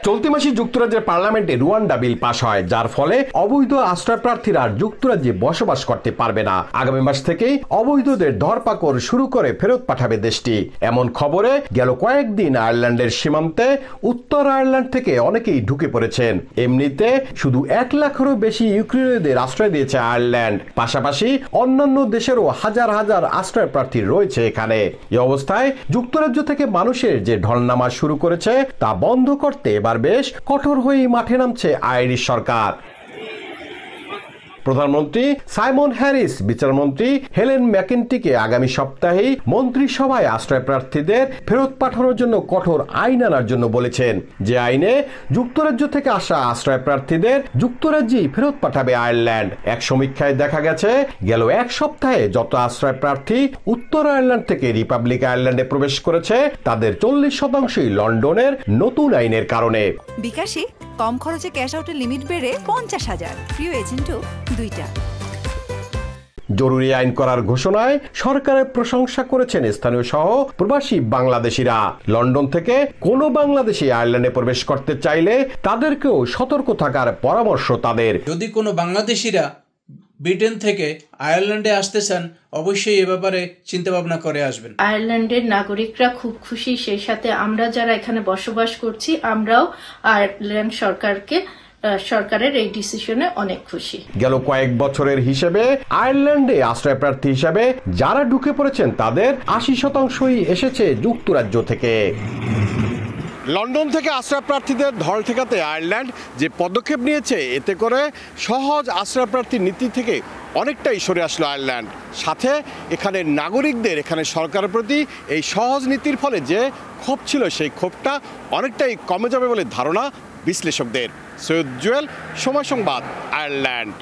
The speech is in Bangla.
চলতি মাসে যুক্তরাজ্যের পার্লামেন্টে রুয়ান্ডা বিল পাশ হয়, যার ফলে অবৈধ আশ্রয় প্রার্থীরা আর যুক্তরাজ্যে বসবাস করতে পারবে না। আগামী মাস থেকেই অবৈধদের ধরপাকড় শুরু করে ফেরত পাঠাবে দেশটি। এমন খবরে গেল কয়েকদিন আয়ারল্যান্ডের সীমান্তে উত্তর আয়ারল্যান্ড থেকে অনেকেই ঢুকে পড়েছেন। এমনিতে শুধু 1 লাখেরও বেশি ইউক্রেনীয়দের আশ্রয় দিয়েছে আয়ারল্যান্ড। পাশাপাশি অন্যান্য দেশেরও হাজার হাজার আশ্রয় প্রার্থী রয়েছে এখানে। এই অবস্থায় যুক্তরাজ্য থেকে মানুষের যে ঢলনামা শুরু করেছে তা বন্ধ করতে এবার বেশ কঠোর হয়েই মাঠে নামছে আইরিশ সরকার। প্রধানমন্ত্রী সাইমন হ্যারিস বিচারমন্ত্রী হেলেন ম্যাকেন্টিকে আগামী সপ্তাহেই মন্ত্রিসভায় আশ্রয় প্রার্থীদের ফেরত পাঠানোর জন্য কঠোর আইন আনার জন্য বলেছেন, যে আইনে যুক্তরাজ্য থেকে আসা আশ্রয় প্রার্থীদের যুক্তরাজ্যেই ফেরত পাঠাবে আয়ারল্যান্ড। এক সমীক্ষায় দেখা গেছে গেল এক সপ্তাহে যত আশ্রয় প্রার্থী উত্তর আয়ারল্যান্ড থেকে রিপাবলিক আয়ারল্যান্ডে প্রবেশ করেছে তাদের 40% লন্ডনের নতুন আইনের কারণে। বিকাশে কম খরচে ক্যাশ আউটের লিমিট বেড়ে 50,000, প্রিয় এজেন্টও 2টা। জরুরি আইন করার ঘোষণায় সরকারের প্রশংসা করেছেন স্থানীয় সহ প্রবাসী বাংলাদেশিরা। লন্ডন থেকে কোনো বাংলাদেশি আয়ারল্যান্ডে প্রবেশ করতে চাইলে তাদেরকেও সতর্ক থাকার পরামর্শ তাদের। যদি কোনো বাংলাদেশিরা ব্রিটেন থেকে আয়ারল্যান্ডে আসতে চান অবশ্যই এ ব্যাপারে চিন্তা ভাবনা করে আসবেন। আয়ারল্যান্ডের নাগরিকরা খুব খুশি, সেই সাথে আমরা যারা এখানে বসবাস করছি আমরাও আয়ারল্যান্ড সরকারের এই ডিসিশনে অনেক খুশি। গেল কয়েক বছরের হিসেবে আয়ারল্যান্ডে আশ্রয় প্রার্থী হিসেবে যারা ঢুকে পড়েছেন তাদের 80%ই এসেছে যুক্তরাজ্য থেকে। লন্ডন থেকে আশ্রয় প্রার্থীদের ঢল ঠেকাতে আয়ারল্যান্ড যে পদক্ষেপ নিয়েছে, এতে করে সহজ আশ্রয় প্রার্থী নীতি থেকে অনেকটাই সরে আসলো আয়ারল্যান্ড। সাথে এখানে নাগরিকদের এখানে সরকারের প্রতি এই সহজ নীতির ফলে যে ক্ষোভ ছিল সেই ক্ষোভটা অনেকটাই কমে যাবে বলে ধারণা বিশ্লেষকদের। সৈয়দ জুয়েল, সময় সংবাদ, আয়ারল্যান্ড।